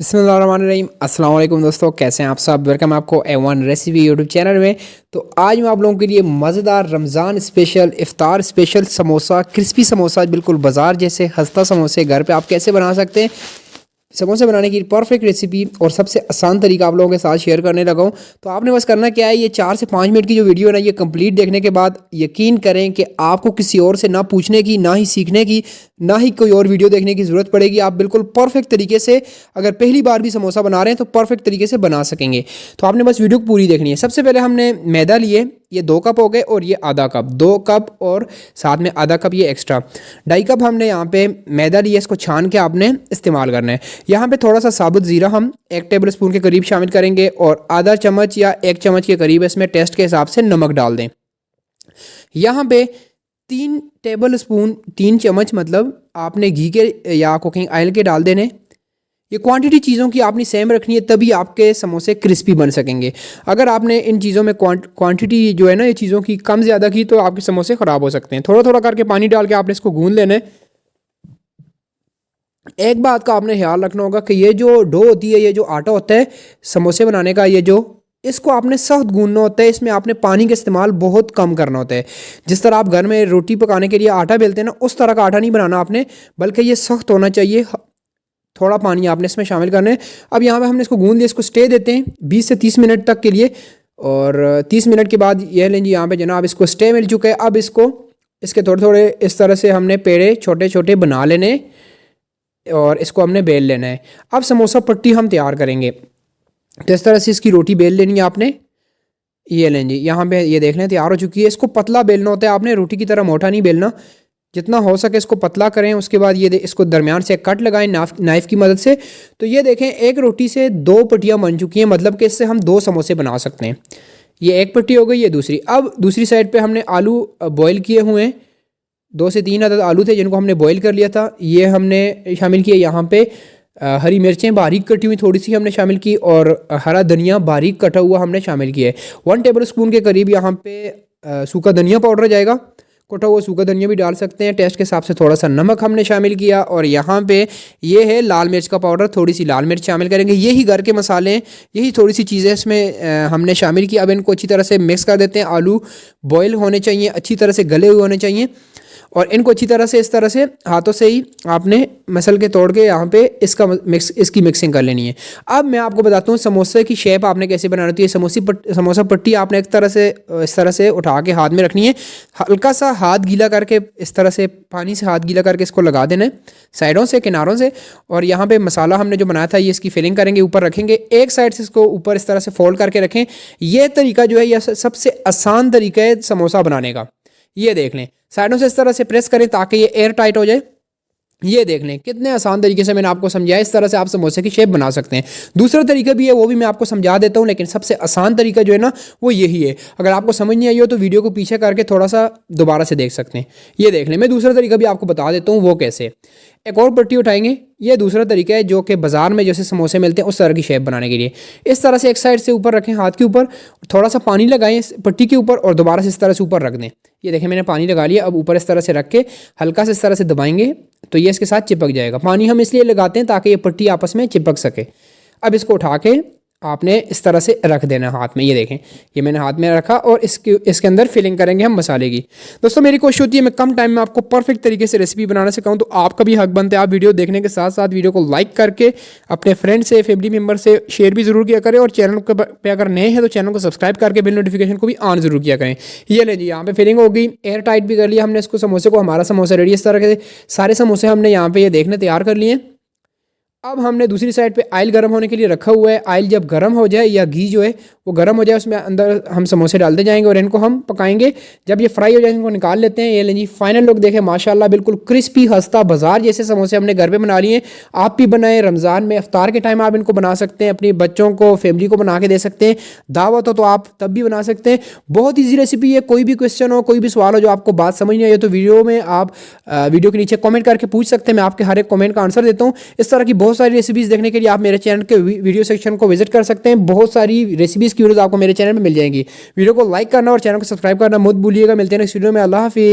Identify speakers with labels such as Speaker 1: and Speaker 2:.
Speaker 1: बिस्मिल्लाहिर्रहमानिर्रहीम अस्सलाम वालेकुम दोस्तों, कैसे हैं आप सब। वेलकम आपको A1 रेसिपी यूट्यूब चैनल में। तो आज मैं आप लोगों के लिए मज़ेदार Ramzan special iftar special samosa, crispy samosa, बिल्कुल बाज़ार जैसे खस्ता समोसे घर पे आप कैसे बना सकते हैं, समोसे बनाने की परफेक्ट रेसिपी और सबसे आसान तरीका आप लोगों के साथ शेयर करने लगा हूँ। तो आपने बस करना क्या है, ये 4 से 5 मिनट की जो वीडियो है ना, ये कंप्लीट देखने के बाद यकीन करें कि आपको किसी और से ना पूछने की, ना ही सीखने की, ना ही कोई और वीडियो देखने की ज़रूरत पड़ेगी। आप बिल्कुल परफेक्ट तरीके से अगर पहली बार भी समोसा बना रहे हैं तो परफेक्ट तरीके से बना सकेंगे। तो आपने बस वीडियो को पूरी देखनी है। सबसे पहले हमने मैदा लिए, ये 2 कप हो गए और ये आधा कप, 2 कप और साथ में आधा कप ये एक्स्ट्रा 2.5 कप हमने यहाँ पे मैदा लिया। इसको छान के आपने इस्तेमाल करना है। यहाँ पे थोड़ा सा साबुत ज़ीरा हम 1 टेबल स्पून के करीब शामिल करेंगे और आधा चम्मच या 1 चम्मच के करीब इसमें टेस्ट के हिसाब से नमक डाल दें। यहाँ पे 3 टेबल स्पून 3 चम्मच मतलब आपने घी के या कुकिंग ऑयल के डाल देने। ये क्वांटिटी चीज़ों की आपने सेम रखनी है, तभी आपके समोसे क्रिस्पी बन सकेंगे। अगर आपने इन चीज़ों में क्वांटिटी जो है ना, ये चीज़ों की कम ज़्यादा की तो आपके समोसे ख़राब हो सकते हैं। थोड़ा थोड़ा करके पानी डाल के आपने इसको गूंद लेना है। एक बात का आपने ख्याल रखना होगा कि ये जो डो होती है, ये जो आटा होता है समोसे बनाने का, ये जो इसको आपने सख्त गूंदना होता है। इसमें आपने पानी का इस्तेमाल बहुत कम करना होता है। जिस तरह आप घर में रोटी पकाने के लिए आटा बेलते हैं ना, उस तरह का आटा नहीं बनाना आपने, बल्कि ये सख्त होना चाहिए। थोड़ा पानी आपने इसमें शामिल करना है। अब यहाँ पे हमने इसको गूंद लिया, इसको स्टे देते हैं 20 से 30 मिनट तक के लिए। और 30 मिनट के बाद ये लें जी, यहाँ पे जनाब इसको स्टे मिल चुका है। अब इसको इसके थोड़े थोड़े इस तरह से हमने पेड़े छोटे छोटे बना लेने और इसको हमने बेल लेना है। अब समोसा पट्टी हम तैयार करेंगे। तो इस तरह से इसकी रोटी बेल लेनी है आपने। ये लें जी, यहाँ पे ये देख लें तैयार हो चुकी है। इसको पतला बेलना होता है आपने, रोटी की तरह मोटा नहीं बेलना। जितना हो सके इसको पतला करें। उसके बाद ये इसको दरमियान से कट लगाएं नाइफ़ की मदद से। तो ये देखें, एक रोटी से 2 पट्टियाँ बन चुकी हैं, मतलब कि इससे हम 2 समोसे बना सकते हैं। ये एक पट्टी हो गई, ये दूसरी। अब दूसरी साइड पे हमने आलू बॉईल किए हुए हैं। 2 से 3 अदद आलू थे जिनको हमने बॉईल कर लिया था, ये हमने शामिल किए। यहाँ पे हरी मिर्चें बारीक कटी हुई थोड़ी सी हमने शामिल की और हरा धनिया बारीक कटा हुआ हमने शामिल किया है। 1 टेबल स्पून के करीब यहाँ पे सूखा धनिया पाउडर जाएगा। कोटा हुआ सूखा धनिया भी डाल सकते हैं। टेस्ट के हिसाब से थोड़ा सा नमक हमने शामिल किया और यहाँ पे ये है लाल मिर्च का पाउडर, थोड़ी सी लाल मिर्च शामिल करेंगे। यही घर के मसाले हैं, यही थोड़ी सी चीज़ें इसमें हमने शामिल की। अब इनको अच्छी तरह से मिक्स कर देते हैं। आलू बॉयल होने चाहिए, अच्छी तरह से गले हुए होने चाहिए और इनको अच्छी तरह से इस तरह से हाथों से ही आपने मसल के तोड़ के यहाँ पे इसकी मिक्सिंग कर लेनी है। अब मैं आपको बताता हूँ समोसे की शेप आपने कैसे बनानी होती है। समोसा पट्टी आपने एक तरह से इस तरह से उठा के हाथ में रखनी है। हल्का सा हाथ गीला करके इस तरह से पानी से हाथ गीला करके इसको लगा देना है साइडों से, किनारों से। और यहाँ पे मसाला हमने जो बनाया था ये इसकी फिलिंग करेंगे, ऊपर रखेंगे। एक साइड से इसको ऊपर इस तरह से फोल्ड करके रखें। ये तरीका जो है यह सबसे आसान तरीका है समोसा बनाने का। ये देख लें, साइडों से इस तरह से प्रेस करें ताकि ये एयर टाइट हो जाए। ये देख लें कितने आसान तरीके से मैंने आपको समझाया। इस तरह से आप समोसे की शेप बना सकते हैं। दूसरा तरीका भी है, वो भी मैं आपको समझा देता हूँ, लेकिन सबसे आसान तरीका जो है ना वो यही है। अगर आपको समझ नहीं आई हो तो वीडियो को पीछे करके थोड़ा सा दोबारा से देख सकते हैं। ये देख लें, मैं दूसरा तरीका भी आपको बता देता हूँ वो कैसे। एक और पट्टी उठाएंगे, ये दूसरा तरीका है जो कि बाज़ार में जैसे समोसे मिलते हैं उस तरह की शेप बनाने के लिए। इस तरह से एक साइड से ऊपर रखें हाथ के ऊपर, थोड़ा सा पानी लगाएं पट्टी के ऊपर और दोबारा से इस तरह से ऊपर रख दें। ये देखें मैंने पानी लगा लिया। अब ऊपर इस तरह से रख के हल्का से इस तरह से दबाएंगे तो ये इसके साथ चिपक जाएगा। पानी हम इसलिए लगाते हैं ताकि ये पट्टी आपस में चिपक सके। अब इसको उठा के आपने इस तरह से रख देना हाथ में। ये देखें, ये मैंने हाथ में रखा और इसके अंदर फिलिंग करेंगे हम मसाले की। दोस्तों मेरी कोशिश होती है मैं कम टाइम में आपको परफेक्ट तरीके से रेसिपी बनाना सिखाऊं, तो आपका भी हक बनता है आप वीडियो देखने के साथ साथ वीडियो को लाइक करके अपने फ्रेंड से, फैमिली मेम्बर से शेयर भी ज़रूर किया करें और चैनल पे अगर नए हैं तो चैनल को सब्सक्राइब करके बिल नोटिफिकेशन को भी ऑन ज़रूर किया करें। ये ले जी, यहाँ पे फिलिंग हो गई, एयर टाइट भी कर लिया हमने इसको समोसे को। हमारा समोसा रेडी। इस तरह के सारे समोसे हमने यहाँ पे ये देखने तैयार कर लिए। अब हमने दूसरी साइड पे ऑयल गर्म होने के लिए रखा हुआ है। ऑयल जब गर्म हो जाए या घी जो है वो गर्म हो जाए, उसमें अंदर हम समोसे डालते जाएंगे और इनको हम पकाएंगे। जब ये फ्राई हो जाए इनको निकाल लेते हैं। ये लें जी, फाइनल लुक देखें, माशाल्लाह बिल्कुल क्रिस्पी खस्ता बाजार जैसे समोसे हमने घर पे बना लिए। आप भी बनाएं, रमज़ान में इफ्तार के टाइम आप इनको बना सकते हैं, अपने बच्चों को, फैमिली को बना के दे सकते हैं। दावत हो तो आप तब भी बना सकते हैं। बहुत ईजी रेसिपी है। कोई भी क्वेश्चन हो, कोई भी सवाल हो, जो आपको बात समझ नहीं आई तो वीडियो में आप वीडियो के नीचे कॉमेंट करके पूछ सकते हैं। मैं आपके हर एक कॉमेंट का आंसर देता हूँ। इस तरह की बहुत सारी रेसिपीज़ देखने के लिए आप मेरे चैनल के वीडियो सेक्शन को विजिट कर सकते हैं। बहुत सारी रेसिपीज़ की वीडियोस आपको मेरे चैनल में मिल जाएंगी। वीडियो को लाइक करना और चैनल को सब्सक्राइब करना मत भूलिएगा। मिलते हैं नेक्स्ट वीडियो में। अल्लाह हाफिज़।